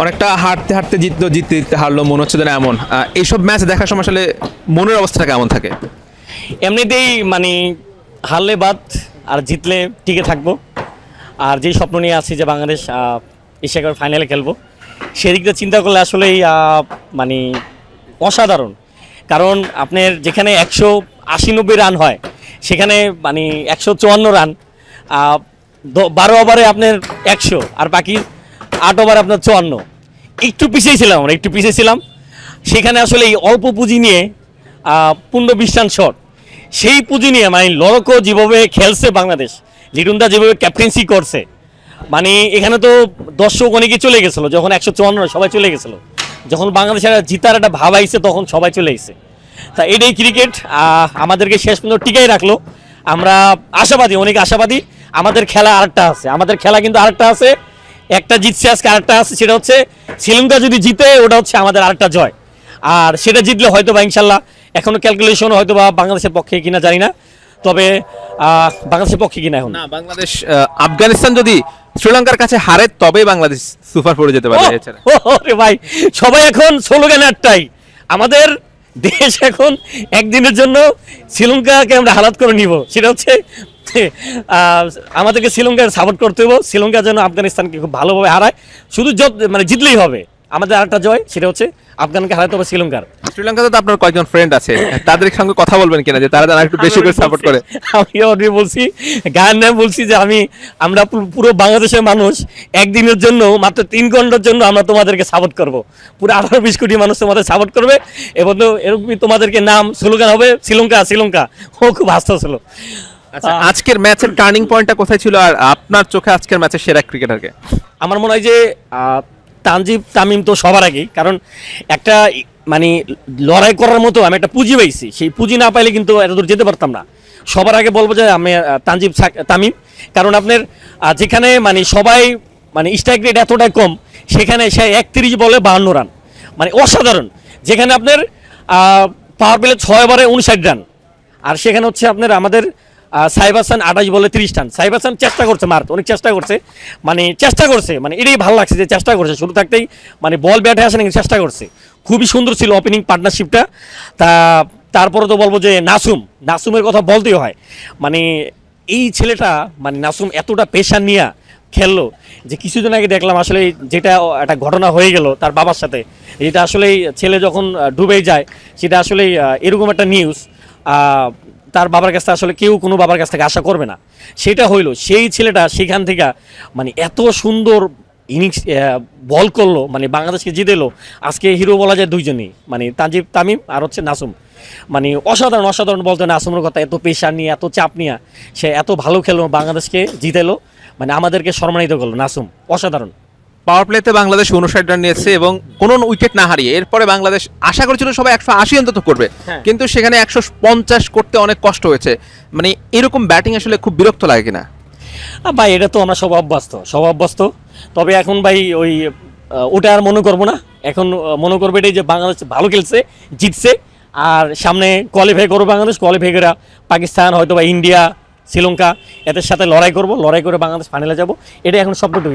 অনেকটা হাঁটতে হাঁটতে জিতলো, জিততে জিততে হারলো, মনে হচ্ছে যেন এমন। এইসব ম্যাচ দেখার সময় আসলে মনের অবস্থাটা কেমন থাকে? এমনিতেই মানে হারলে বাদ, আর জিতলে টিকে থাকবো। আর যেই স্বপ্ন নিয়ে আসছি যে বাংলাদেশ এশিয়া কাপের ফাইনালে খেলবো, সেদিকটা চিন্তা করলে আসলেই মানে অসাধারণ। কারণ আপনার যেখানে 180-90 রান হয়, সেখানে মানে 154 রান, 12 ওভারে আপনার 100, আর বাকি 8 ওভার আপনার 54। একটু পিছিয়ে ছিলাম আমরা, একটু পিছিয়ে ছিলাম। সেখানে আসলে এই অল্প পুঁজি নিয়ে 15-20 রান শট, সেই পুঁজি নিয়ে মানে লড়কো যেভাবে খেলছে বাংলাদেশ, লিটনদা যেভাবে ক্যাপ্টেন্সি করছে, মানে এখানে তো দর্শক অনেকে চলে গেছিলো যখন 154 সবাই চলে গেছিলো। যখন বাংলাদেশের জিতার একটা ভাব আইছে তখন সবাই চলে এসেছে। তা এটাই ক্রিকেট আমাদেরকে শেষ পর্যন্ত টিকাই রাখলো। আমরা আশাবাদী, অনেক আশাবাদী। আমাদের খেলা আরেকটা আছে, আমাদের খেলা কিন্তু আরেকটা আছে। একটা জিতছে আজকে, আরেকটা আছে, সেটা হচ্ছে শ্রীলঙ্কা যদি জিতে ওটা হচ্ছে আমাদের আরেকটা জয়। আর সেটা জিতলে হয়তো বা ইনশাল্লাহ, এখনো ক্যালকুলেশন হয়তো বা বাংলাদেশের পক্ষে কিনা জানি না, তবে বাংলাদেশের পক্ষে কিনা এখন না, বাংলাদেশ আফগানিস্তান যদি শ্রীলঙ্কার কাছে হারে তবেই বাংলাদেশ সুপার ফোরে যেতে পারে। এছাড়া ওরে ভাই, সবাই এখন স্লোগান একটাই, আমাদের দেশ এখন একদিনের জন্য শ্রীলঙ্কাকে আমরা হালাত করে নিব। সেটা হচ্ছে আমাদেরকে শ্রীলঙ্কার সাপোর্ট করতে হবে। শ্রীলঙ্কা যেন আফগানিস্তানকে খুব ভালোভাবে হারায়, শুধু মানে জিতলেই হবে। আমাদের আরেকটা জয়, সেটা হচ্ছে আফগানকে হারাতে হবে শ্রীলঙ্কার। শ্রীলঙ্কাতে তো আপনার কয়েকজন ফ্রেন্ড আছে, তাদের সঙ্গে কথা বলবেন কিনা যে তারা যেন একটু বেশি করে সাপোর্ট করে? আমি অলরেডি বলছি, গায়ের নাম বলছি যে আমরা পুরো বাংলাদেশের মানুষ একদিনের জন্য, মাত্র 3 ঘন্টার জন্য আমরা তোমাদেরকে সাপোর্ট করব। পুরো 18-20 কোটি মানুষ তোমাদের সাপোর্ট করবে এবং এরকমই তোমাদেরকে নাম স্লোগান হবে শ্রীলঙ্কা শ্রীলঙ্কা। ও খুব হাসতেছিল। আচ্ছা, আজকের ম্যাচের টার্নিং পয়েন্টটা কোথায় ছিল, আর আপনার চোখে আজকের ম্যাচের সেরা ক্রিকেটারকে? আমার মনে হয় যে তানজিব তামিম তো সবার আগেই, কারণ একটা মানে লড়াই করার মতো আমি একটা পুঁজি পাইছি। সেই পুঁজি না পাইলে কিন্তু এত দূর যেতে পারতাম না। সবার আগে বলবো যে আমি তানজিব তামিম, কারণ আপনার যেখানে মানে সবাই মানে স্ট্রাইক রেট এতটাই কম, সেখানে সে 31 বলে 52 রান, মানে অসাধারণ। যেখানে আপনার পাওয়ার প্লে 6 ওভারে 59 রান, আর সেখানে হচ্ছে আপনার আমাদের সাইব হাসান 28 বলে 30 রান। সাইব হাসান চেষ্টা করছে, অনেক চেষ্টা করছে, মানে এটাই ভালো লাগছে যে চেষ্টা করছে শুরু থাকতেই, মানে বল ব্যাটে আসে নাকি চেষ্টা করছে। খুবই সুন্দর ছিল ওপেনিং পার্টনারশিপটা। তারপরে তো বলবো যে নাসুমের কথা বলতেই হয়। মানে এই ছেলেটা, মানে নাসুম এতটা পেশা নিয়ে খেললো যে কিছুদিন আগে দেখলাম আসলে যেটা একটা ঘটনা হয়ে গেল তার বাবার সাথে, যেটা আসলে ছেলে যখন ডুবে যায়, সেটা আসলে এরকম একটা নিউজ তার বাবার কাছ থেকে আসলে কেউ কোনো বাবার কাছ থেকে আশা করবে না। সেটা হইলো, সেই ছেলেটা সেখান থেকে মানে এত সুন্দর ইনিংস বল করলো, মানে বাংলাদেশকে জিতেলো। আজকে হিরো বলা যায় দুইজনই, মানে তানজিব তামিম আর হচ্ছে নাসুম। মানে অসাধারণ বলতে নাসুমের কথা, এত পেশা নিয়ে, এত চাপ নিয়ে সে এত ভালো খেলো, বাংলাদেশকে জিতেলো, মানে আমাদেরকে সম্মানিত করলো। নাসুম অসাধারণ। পাওয়ার প্লেতে বাংলাদেশ 59 রান নিয়েছে এবং কোনো উইকেট না হারিয়ে। এরপরে বাংলাদেশ আশা করেছিল সবাই 180 অন্তত করবে, কিন্তু সেখানে 150 করতে অনেক কষ্ট হয়েছে। মানে এরকম ব্যাটিং আসলে খুব বিরক্ত লাগে কিনা? ভাই এটা তো আমরা সব অভ্যস্ত। তবে এখন ভাই ওটা আর মনে করবো না। এখন মনে করবে এটাই যে বাংলাদেশ ভালো খেলছে, জিতছে, আর সামনে কোয়ালিফাই করবো বাংলাদেশ। কোয়ালিফাই করে পাকিস্তান, হয়তো বা ইন্ডিয়া, শ্রীলঙ্কা, এদের সাথে লড়াই করে বাংলাদেশ ফাইনালে যাব। এটাই এখন স্বপ্নটুকু।